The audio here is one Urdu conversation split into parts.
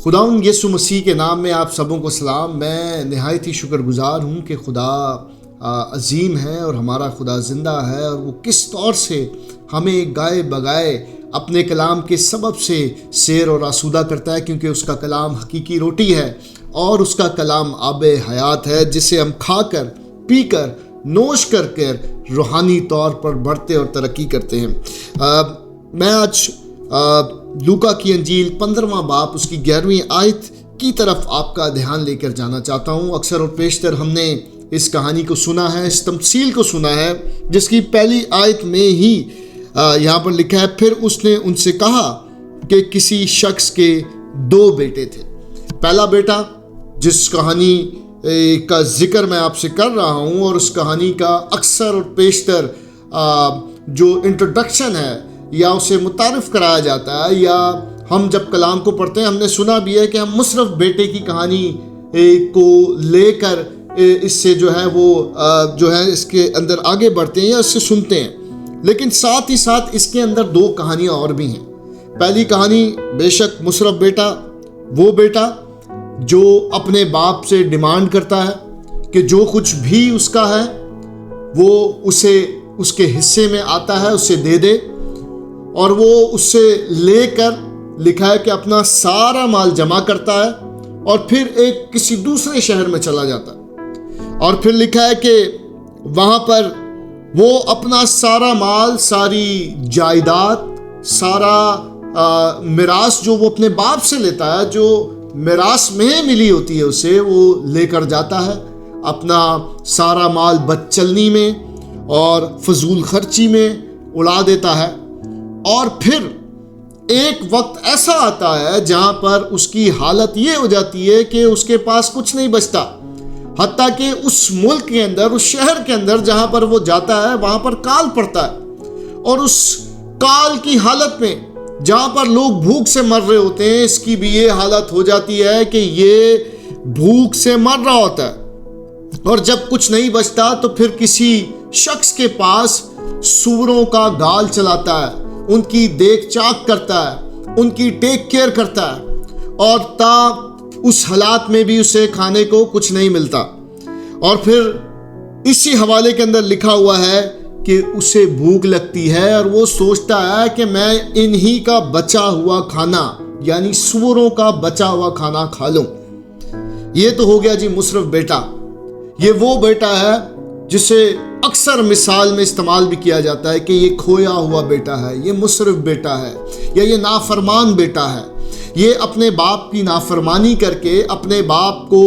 خداوند یسوع مسیح کے نام میں آپ سبوں کو سلام۔ میں نہایت ہی شکر گزار ہوں کہ خدا عظیم ہے اور ہمارا خدا زندہ ہے، اور وہ کس طور سے ہمیں گائے بگائے اپنے کلام کے سبب سے سیر اور آسودہ کرتا ہے، کیونکہ اس کا کلام حقیقی روٹی ہے اور اس کا کلام آب حیات ہے، جسے ہم کھا کر پی کر نوش کر روحانی طور پر بڑھتے اور ترقی کرتے ہیں۔ میں آج لوکا کی انجیل 15واں باب اس کی 11ویں آیت کی طرف آپ کا دھیان لے کر جانا چاہتا ہوں۔ اکثر اور بیشتر ہم نے اس کہانی کو سنا ہے، اس تمثیل کو سنا ہے، جس کی پہلی آیت میں ہی یہاں پر لکھا ہے، پھر اس نے ان سے کہا کہ کسی شخص کے 2 بیٹے تھے۔ پہلا بیٹا جس کہانی کا ذکر میں آپ سے کر رہا ہوں، اور اس کہانی کا اکثر اور بیشتر جو انٹروڈکشن ہے یا اسے متعارف کرایا جاتا ہے، یا ہم جب کلام کو پڑھتے ہیں ہم نے سنا بھی ہے کہ ہم مصرف بیٹے کی کہانی کو لے کر اس سے جو ہے اس کے اندر آگے بڑھتے ہیں یا اس سے سنتے ہیں، لیکن ساتھ ہی ساتھ اس کے اندر 2 کہانیاں اور بھی ہیں۔ پہلی کہانی بے شک مصرف بیٹا، وہ بیٹا جو اپنے باپ سے ڈیمانڈ کرتا ہے کہ جو کچھ بھی اس کا ہے وہ اسے اس کے حصے میں آتا ہے اسے دے دے، اور وہ اس سے لے کر لکھا ہے کہ اپنا سارا مال جمع کرتا ہے اور پھر کسی دوسرے شہر میں چلا جاتا ہے، اور پھر لکھا ہے کہ وہاں پر وہ اپنا سارا مال، ساری جائیداد، سارا میراث جو وہ اپنے باپ سے لیتا ہے، جو میراث میں ملی ہوتی ہے اسے، وہ لے کر جاتا ہے، اپنا سارا مال بد چلنی میں اور فضول خرچی میں اڑا دیتا ہے، اور پھر ایک وقت ایسا آتا ہے جہاں پر اس کی حالت یہ ہو جاتی ہے کہ اس کے پاس کچھ نہیں بچتا، حتیٰ کہ اس ملک کے اندر، اس شہر کے اندر جہاں پر وہ جاتا ہے وہاں پر کال پڑتا ہے، اور اس کال کی حالت میں جہاں پر لوگ بھوک سے مر رہے ہوتے ہیں، اس کی بھی یہ حالت ہو جاتی ہے کہ یہ بھوک سے مر رہا ہوتا ہے، اور جب کچھ نہیں بچتا تو پھر کسی شخص کے پاس سوروں کا گال چلاتا ہے، ان کی دیکھ چاک کرتا ہے، ان کی ٹیک کیئر کرتا ہے، اور اس حالات میں بھی اسے کھانے کو کچھ نہیں ملتا، اور پھر اسی حوالے کے اندر لکھا ہوا ہے کہ اسے بھوک لگتی ہے اور وہ سوچتا ہے کہ میں انہی کا بچا ہوا کھانا، یعنی سوروں کا بچا ہوا کھانا کھا لوں۔ یہ تو ہو گیا جی مصرف بیٹا۔ یہ وہ بیٹا ہے جسے اکثر مثال میں استعمال بھی کیا جاتا ہے کہ یہ کھویا ہوا بیٹا ہے، یہ مصرف بیٹا ہے، یا یہ نافرمان بیٹا ہے۔ یہ اپنے باپ کی نافرمانی کر کے، اپنے باپ کو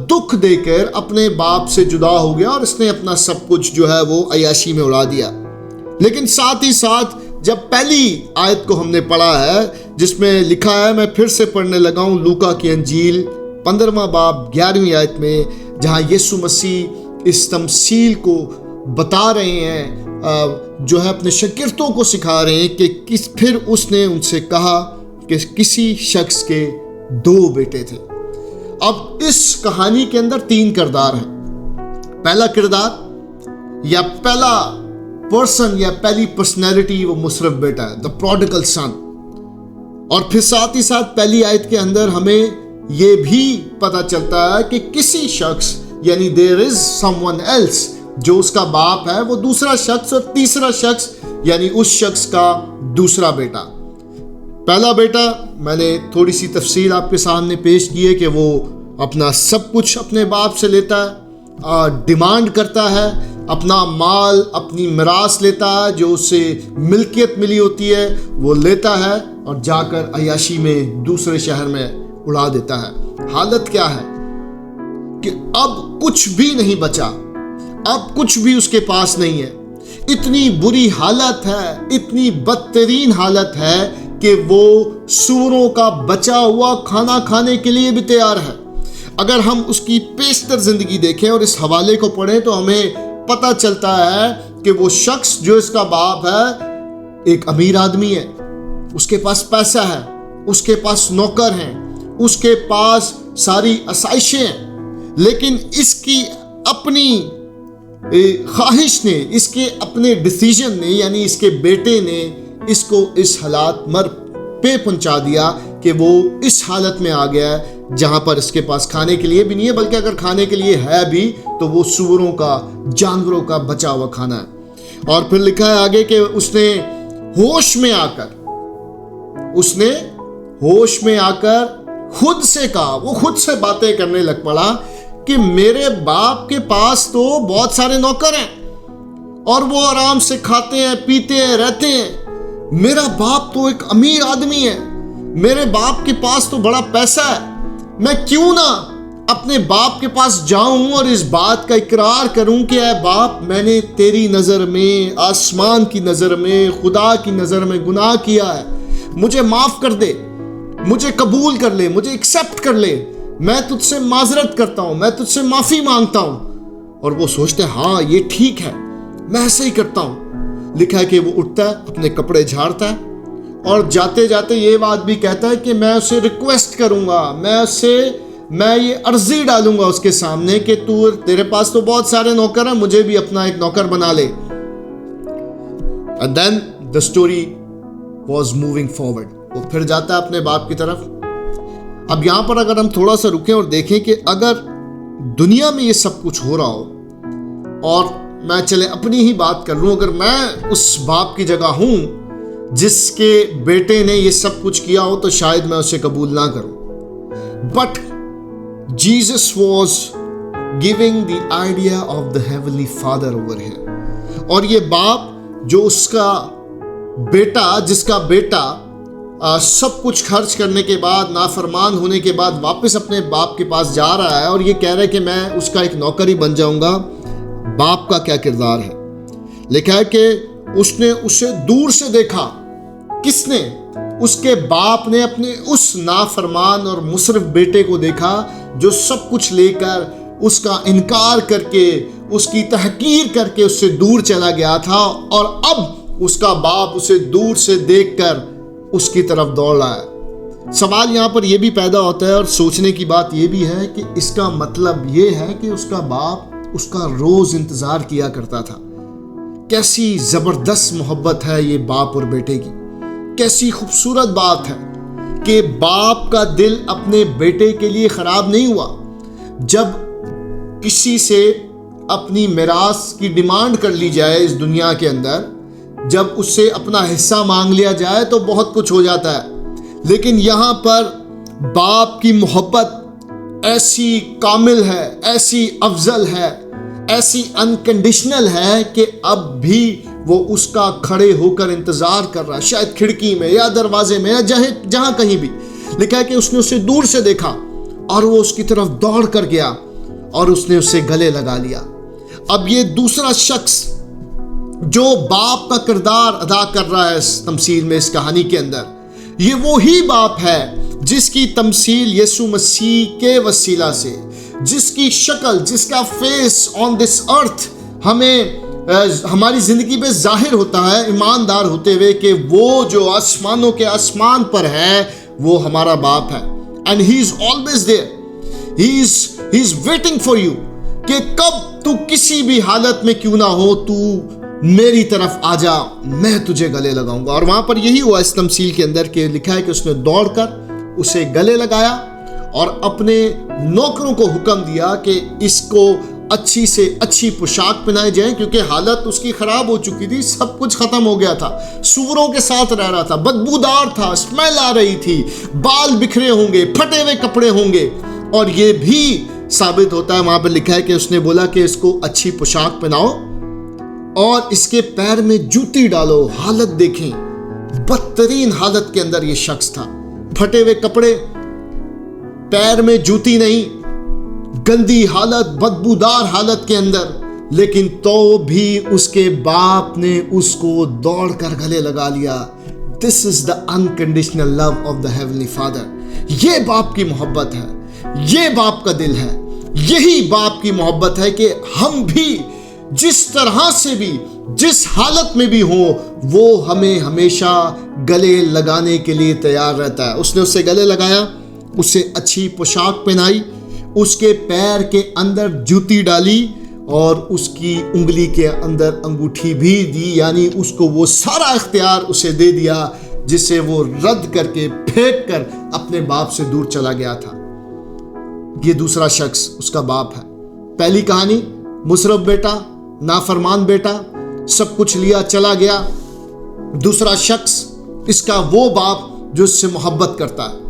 دکھ دے کر اپنے باپ سے جدا ہو گیا، اور اس نے اپنا سب کچھ جو ہے وہ عیاشی میں اڑا دیا۔ لیکن ساتھ ہی ساتھ جب پہلی آیت کو ہم نے پڑھا ہے جس میں لکھا ہے، میں پھر سے پڑھنے لگا ہوں لوکا کی انجیل 15واں باب 11ویں آیت میں، جہاں یسوع مسیح اس تمثیل کو بتا رہے ہیں، جو ہے اپنے شاگردوں کو سکھا رہے ہیں کہ پھر اس نے ان سے کہا کہ کسی شخص کے 2 بیٹے تھے۔ اب اس کہانی کے اندر 3 کردار ہیں۔ پہلا کردار یا پہلا پرسن یا پہلی پرسنالٹی وہ مصرف بیٹا ہے، the prodigal son، اور پھر ساتھ ہی ساتھ پہلی آیت کے اندر ہمیں یہ بھی پتہ چلتا ہے کہ کسی شخص، یعنی there is someone else، جو اس کا باپ ہے وہ دوسرا شخص، اور تیسرا شخص یعنی اس شخص کا دوسرا بیٹا۔ پہلا بیٹا میں نے تھوڑی سی تفصیل آپ کے سامنے پیش کی ہے کہ وہ اپنا سب کچھ اپنے باپ سے لیتا ہے، ڈیمانڈ کرتا ہے، اپنا مال، اپنی میراث لیتا ہے، جو اسے ملکیت ملی ہوتی ہے وہ لیتا ہے، اور جا کر عیاشی میں دوسرے شہر میں اڑا دیتا ہے۔ حالت کیا ہے کہ اب کچھ بھی نہیں بچا، اب کچھ بھی اس کے پاس نہیں ہے۔ اتنی بری حالت ہے، اتنی بدترین حالت ہے کہ وہ سوروں کا بچا ہوا کھانا کھانے کے لیے بھی تیار ہے۔ اگر ہم اس کی پیشتر زندگی دیکھیں اور اس حوالے کو پڑھیں تو ہمیں پتہ چلتا ہے کہ وہ شخص جو اس کا باپ ہے ایک امیر آدمی ہے، اس کے پاس پیسہ ہے، اس کے پاس نوکر ہیں، اس کے پاس ساری آسائشیں ہیں، لیکن اس کی اپنی خواہش نے، اس کے اپنے ڈیسیژن نے، یعنی اس کے بیٹے نے اس کو اس حالات مر پہ پہنچا دیا کہ وہ اس حالت میں آ گیا ہے جہاں پر اس کے پاس کھانے کے لیے بھی نہیں ہے، بلکہ اگر کھانے کے لیے ہے بھی تو وہ سوروں کا، جانوروں کا بچا ہوا کھانا ہے۔ اور پھر لکھا ہے آگے کہ اس نے ہوش میں آ کر خود سے کہا، وہ خود سے باتیں کرنے لگ پڑا کہ میرے باپ کے پاس تو بہت سارے نوکر ہیں اور وہ آرام سے کھاتے ہیں، پیتے ہیں، رہتے ہیں۔ میرا باپ تو ایک امیر آدمی ہے، میرے باپ کے پاس تو بڑا پیسہ ہے، میں کیوں نہ اپنے باپ کے پاس جاؤں اور اس بات کا اقرار کروں کہ اے باپ، میں نے تیری نظر میں، آسمان کی نظر میں، خدا کی نظر میں گناہ کیا ہے، مجھے معاف کر دے، مجھے قبول کر لے، مجھے ایکسیپٹ کر لے، میں تجھ سے معذرت کرتا ہوں، میں تجھ سے معافی مانگتا ہوں۔ اور وہ سوچتے ہاں یہ ٹھیک ہے، میں ایسے ہی کرتا ہوں۔ لکھا ہے کہ وہ اٹھتا ہے، اپنے کپڑے جھاڑتا ہے اور جاتے جاتے یہ بات بھی کہتا ہے کہ میں اسے ریکویسٹ کروں گا، میں یہ عرضی ڈالوں گا اس کے سامنے کہ تیرے پاس تو بہت سارے نوکر ہیں، مجھے بھی اپنا ایک نوکر بنا لے۔ And then the story was moving forward. وہ پھر جاتا ہے اپنے باپ کی طرف۔ اب یہاں پر اگر ہم تھوڑا سا رکیں اور دیکھیں کہ اگر دنیا میں یہ سب کچھ ہو رہا ہو، اور میں چلے اپنی ہی بات کر لوں، اگر میں اس باپ کی جگہ ہوں جس کے بیٹے نے یہ سب کچھ کیا ہو، تو شاید میں اسے قبول نہ کروں۔ But Jesus was giving the idea of the heavenly father over here. اور یہ باپ جو اس کا بیٹا، جس کا بیٹا سب کچھ خرچ کرنے کے بعد، نافرمان ہونے کے بعد واپس اپنے باپ کے پاس جا رہا ہے اور یہ کہہ رہا ہے کہ میں اس کا ایک نوکر ہی بن جاؤں گا، باپ کا کیا کردار ہے؟ لکھا ہے کہ اس نے اسے دور سے دیکھا۔ کس نے؟ اس کے باپ نے اپنے اس نافرمان اور مسرف بیٹے کو دیکھا جو سب کچھ لے کر، اس کا انکار کر کے، اس کی تحقیر کر کے اس سے دور چلا گیا تھا، اور اب اس کا باپ اسے دور سے دیکھ کر اس کی طرف دوڑ رہا ہے۔ سوال یہاں پر یہ بھی پیدا ہوتا ہے اور سوچنے کی بات یہ بھی ہے کہ اس کا مطلب یہ ہے کہ اس کا باپ اس کا روز انتظار کیا کرتا تھا۔ کیسی زبردست محبت ہے یہ باپ اور بیٹے کی، کیسی خوبصورت بات ہے کہ باپ کا دل اپنے بیٹے کے لیے خراب نہیں ہوا۔ جب کسی سے اپنی میراث کی ڈیمانڈ کر لی جائے اس دنیا کے اندر، جب اس سے اپنا حصہ مانگ لیا جائے تو بہت کچھ ہو جاتا ہے، لیکن یہاں پر باپ کی محبت ایسی کامل ہے، ایسی افضل ہے، ایسی انکنڈیشنل ہے کہ اب بھی وہ اس کا کھڑے ہو کر انتظار کر رہا ہے، شاید کھڑکی میں یا دروازے میں یا جہاں کہیں بھی۔ لکھا ہے کہ اس نے اسے دور سے دیکھا اور وہ اس کی طرف دوڑ کر گیا اور اس نے اسے گلے لگا لیا۔ اب یہ دوسرا شخص جو باپ کا کردار ادا کر رہا ہے اس تمثیل میں، اس کہانی کے اندر، یہ وہی باپ ہے جس کی تمثیل یسوع مسیح کے وسیلہ سے، جس کی شکل، جس کا فیس آن دس ارتھ ہمیں ہماری زندگی پہ ظاہر ہوتا ہے، ایماندار ہوتے ہوئے کہ وہ جو آسمانوں کے آسمان پر ہے وہ ہمارا باپ ہے۔ And he is always there, he is waiting for you, کہ کب تو کسی بھی حالت میں کیوں نہ ہو، تو میری طرف آ جا، میں تجھے گلے لگاؤں گا۔ اور وہاں پر یہی ہوا اس تمثیل کے اندر کہ لکھا ہے کہ اس نے دوڑ کر اسے گلے لگایا اور اپنے نوکروں کو حکم دیا کہ اس کو اچھی سے اچھی پوشاک پہنائے جائیں، کیونکہ حالت اس کی خراب ہو چکی تھی، سب کچھ ختم ہو گیا تھا، سوروں کے ساتھ رہ رہا تھا، بدبودار تھا، اسمیل آ رہی تھی، بال بکھرے ہوں گے، پھٹے ہوئے کپڑے ہوں گے۔ اور یہ بھی ثابت ہوتا ہے، وہاں پہ لکھا ہے کہ اس نے بولا کہ اس کو اچھی پوشاک پہناؤ اور اس کے پیر میں جوتی ڈالو۔ حالت دیکھیں، بدترین حالت کے اندر یہ شخص تھا، پھٹے ہوئے کپڑے، پیر میں جوتی نہیں، گندی حالت، بدبودار حالت کے اندر، لیکن تو بھی اس کے باپ نے اس کو دوڑ کر گلے لگا لیا۔ This is the unconditional love of the heavenly father۔ یہ باپ کی محبت ہے، یہ باپ کا دل ہے، یہی باپ کی محبت ہے کہ ہم بھی جس طرح سے بھی، جس حالت میں بھی ہوں، وہ ہمیں ہمیشہ گلے لگانے کے لیے تیار رہتا ہے۔ اس نے اسے گلے لگایا، اسے اچھی پوشاک پہنائی، اس کے پیر کے اندر جوتی ڈالی اور اس کی انگلی کے اندر انگوٹھی بھی دی، یعنی اس کو وہ سارا اختیار اسے دے دیا جسے وہ رد کر کے پھینک کر اپنے باپ سے دور چلا گیا تھا۔ یہ دوسرا شخص اس کا باپ ہے۔ پہلی کہانی مصرف بیٹا، نافرمان بیٹا، سب کچھ لیا چلا گیا۔ دوسرا شخص اس کا وہ باپ جو اس سے محبت کرتا ہے۔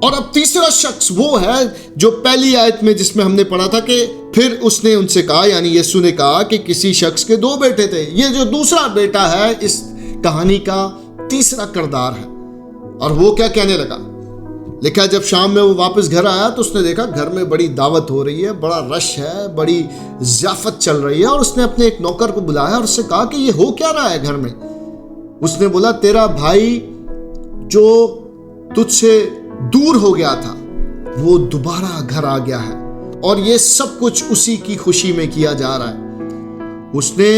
اور اب تیسرا شخص وہ ہے جو پہلی آیت میں جس میں ہم نے پڑھا تھا کہ پھر اس نے ان سے کہا، یعنی یسوع نے کہا کہ کسی شخص کے 2 بیٹے تھے۔ یہ جو دوسرا بیٹا ہے اس کہانی کا تیسرا کردار ہے۔ اور وہ کیا کہنے لگا؟ لکھا جب شام میں وہ واپس گھر آیا تو اس نے دیکھا گھر میں بڑی دعوت ہو رہی ہے، بڑا رش ہے، بڑی ضیافت چل رہی ہے، اور اس نے اپنے ایک نوکر کو بلایا اور اس سے کہا کہ یہ ہو کیا رہا ہے گھر میں؟ اس نے بولا تیرا بھائی جو تجھ سے دور ہو گیا تھا وہ دوبارہ گھر آ گیا ہے، اور یہ سب کچھ اسی کی خوشی میں کیا جا رہا ہے۔ اس نے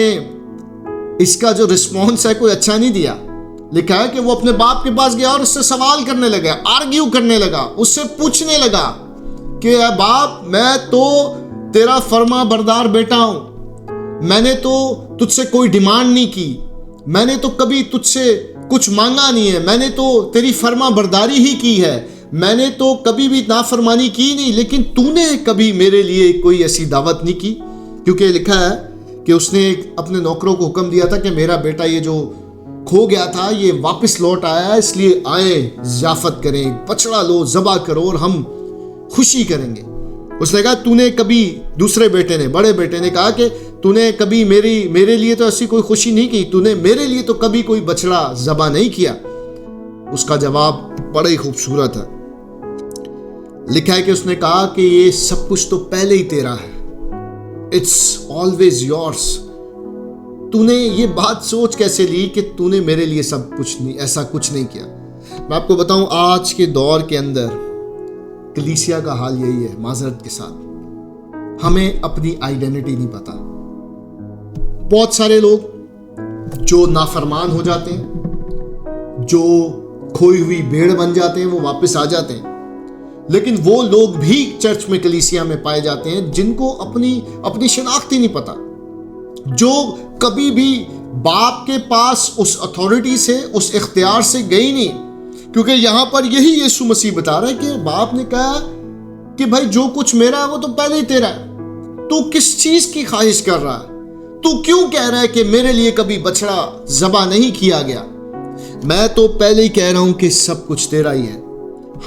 اس کا جو رسپانس ہے کوئی اچھا نہیں دیا۔ لکھا ہے کہ وہ اپنے باپ کے پاس گیا اور اس سے سوال کرنے لگا، آرگیو کرنے لگا، اس سے پوچھنے لگا کہ اے باپ، میں تو تیرا فرما بردار بیٹا ہوں، میں نے تو تجھ سے کوئی ڈیمانڈ نہیں کی، میں نے تو کبھی تجھ سے کچھ مانگا نہیں ہے، میں نے تو تیری فرما برداری ہی کی ہے، میں نے تو کبھی بھی نافرمانی کی نہیں، لیکن تو نے کبھی میرے لیے کوئی ایسی دعوت نہیں کی۔ کیونکہ لکھا ہے کہ اس نے اپنے نوکروں کو حکم دیا تھا کہ میرا بیٹا یہ جو کھو گیا تھا یہ واپس لوٹ آیا ہے، اس لیے آئیں ضیافت کریں، بچڑا لو، ذبح کرو اور ہم خوشی کریں گے۔ اس نے کہا تو نے کبھی، دوسرے بیٹے نے، بڑے بیٹے نے کہا کہ تو نے کبھی میرے لیے تو ایسی کوئی خوشی نہیں کی، تو نے میرے لیے تو کبھی کوئی بچڑا ذبح نہیں کیا۔ اس کا جواب بڑا ہی خوبصورت ہے۔ لکھا ہے کہ اس نے کہا کہ یہ سب کچھ تو پہلے ہی تیرا ہے، اٹس آلویز یورس۔ تو نے یہ بات سوچ کیسے لی کہ تو نے میرے لیے سب کچھ نہیں، ایسا کچھ نہیں کیا۔ میں آپ کو بتاؤں آج کے دور کے اندر کلیسیا کا حال یہی ہے، معذرت کے ساتھ ہمیں اپنی آئیڈینٹی نہیں پتا۔ بہت سارے لوگ جو نافرمان ہو جاتے ہیں، جو کھوئی ہوئی بھیڑ بن جاتے ہیں، وہ واپس آ جاتے ہیں، لیکن وہ لوگ بھی چرچ میں، کلیسیا میں پائے جاتے ہیں جن کو اپنی شناخت ہی نہیں پتا، جو کبھی بھی باپ کے پاس اس اتھارٹی سے، اس اختیار سے گئی نہیں۔ کیونکہ یہاں پر یہی یسوع مسیح بتا رہا ہے کہ باپ نے کہا کہ بھائی جو کچھ میرا ہے وہ تو پہلے ہی تیرا ہے، تو کس چیز کی خواہش کر رہا ہے؟ تو کیوں کہہ رہا ہے کہ میرے لیے کبھی بچڑا ذبح نہیں کیا گیا؟ میں تو پہلے ہی کہہ رہا ہوں کہ سب کچھ تیرا ہی ہے۔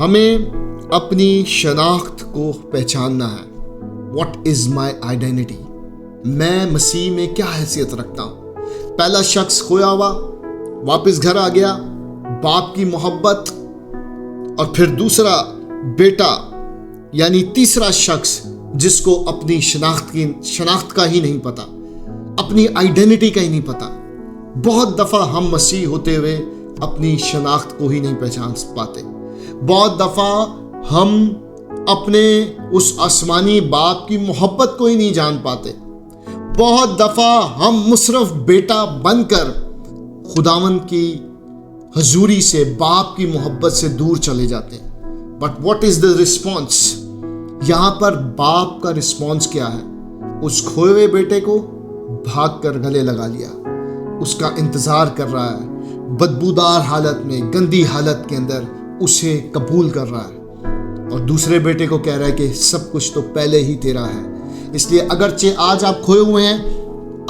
ہمیں اپنی شناخت کو پہچاننا ہے۔ What is my identity? میں مسیح میں کیا حیثیت رکھتا ہوں؟ پہلا شخص کھویا ہوا واپس گھر آ گیا، باپ کی محبت، اور پھر دوسرا بیٹا یعنی تیسرا شخص جس کو اپنی شناخت کا ہی نہیں پتا، اپنی آئیڈینٹی کا ہی نہیں پتا۔ بہت دفعہ ہم مسیح ہوتے ہوئے اپنی شناخت کو ہی نہیں پہچان پاتے۔ بہت دفعہ ہم اپنے اس آسمانی باپ کی محبت کو ہی نہیں جان پاتے۔ بہت دفعہ ہم مصرف بیٹا بن کر خداوند کی حضوری سے، باپ کی محبت سے دور چلے جاتے ہیں۔ But what is the response? یہاں پر باپ کا رسپانس کیا ہے؟ اس کھوئے ہوئے بیٹے کو بھاگ کر گلے لگا لیا، اس کا انتظار کر رہا ہے، بدبودار حالت میں، گندی حالت کے اندر اسے قبول کر رہا ہے، اور دوسرے بیٹے کو کہہ رہا ہے کہ سب کچھ تو پہلے ہی تیرا ہے۔ اس لیے اگرچہ آج آپ کھوئے ہوئے ہیں،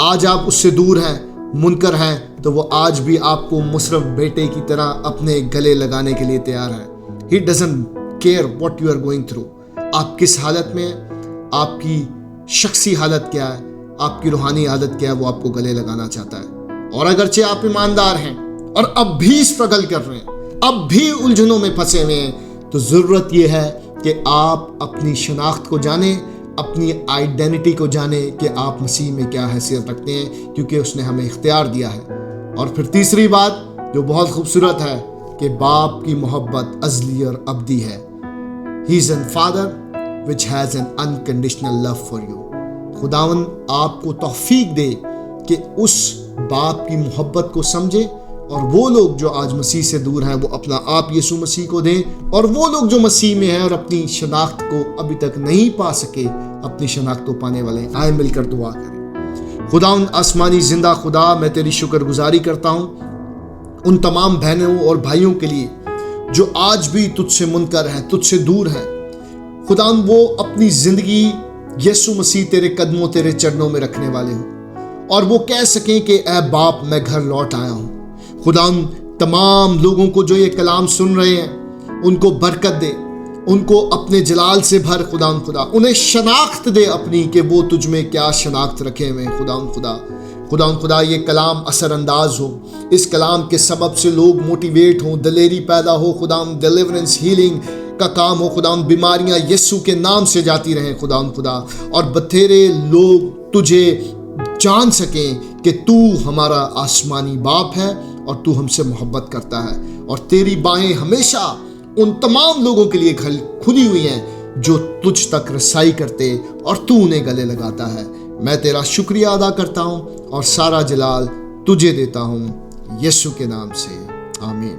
آج آپ اس سے دور ہیں، منکر ہیں، تو وہ آج بھی آپ کو مصرف بیٹے کی طرح اپنے گلے لگانے کے لیے تیار ہے۔ He doesn't care what you are going through۔ آپ کس حالت میں ہیں، آپ کی شخصی حالت کیا ہے، آپ کی روحانی حالت کیا ہے، وہ آپ کو گلے لگانا چاہتا ہے۔ اور اگرچہ آپ ایماندار ہیں اور اب بھی اسٹرگل کر رہے ہیں، اب بھی الجھنوں میں پھنسے ہوئے ہیں، تو ضرورت یہ ہے کہ آپ اپنی شناخت کو جانیں، اپنی آئیڈینٹی کو جانیں کہ آپ مسیح میں کیا حیثیت رکھتے ہیں، کیونکہ اس نے ہمیں اختیار دیا ہے۔ اور پھر تیسری بات جو بہت خوبصورت ہے کہ باپ کی محبت ازلی اور ابدی ہے۔ He is a father which has an unconditional love for you۔ خداوند آپ کو توفیق دے کہ اس باپ کی محبت کو سمجھے، اور وہ لوگ جو آج مسیح سے دور ہیں وہ اپنا آپ یسوع مسیح کو دیں، اور وہ لوگ جو مسیح میں ہیں اور اپنی شناخت کو ابھی تک نہیں پا سکے، اپنی شناخت کو پانے والے آئیں مل کر دعا کریں۔ خداوند آسمانی زندہ خدا، میں تیری شکر گزاری کرتا ہوں ان تمام بہنوں اور بھائیوں کے لیے جو آج بھی تجھ سے منکر ہیں، تجھ سے دور ہیں، خداوند وہ اپنی زندگی یسوع مسیح تیرے قدموں، تیرے چرنوں میں رکھنے والے ہوں اور وہ کہہ سکیں کہ اے باپ میں گھر لوٹ آیا ہوں۔ خداوند تمام لوگوں کو جو یہ کلام سن رہے ہیں ان کو برکت دے، ان کو اپنے جلال سے بھر خداوند خدا، انہیں شناخت دے اپنی کہ وہ تجھ میں کیا شناخت رکھے ہوئے ہیں خداوند خدا۔ خداوند خدا یہ کلام اثر انداز ہو، اس کلام کے سبب سے لوگ موٹیویٹ ہوں، دلیری پیدا ہو، خداوند ڈیلیورنس ہیلنگ کا کام ہو، خداوند بیماریاں یسوع کے نام سے جاتی رہیں خداوند خدا، اور بتھیرے لوگ تجھے جان سکیں کہ تو ہمارا آسمانی باپ ہے اور تو ہم سے محبت کرتا ہے، اور تیری باہیں ہمیشہ ان تمام لوگوں کے لیے کھلی ہوئی ہیں جو تجھ تک رسائی کرتے اور تو انہیں گلے لگاتا ہے۔ میں تیرا شکریہ ادا کرتا ہوں اور سارا جلال تجھے دیتا ہوں، یسوع کے نام سے، آمین۔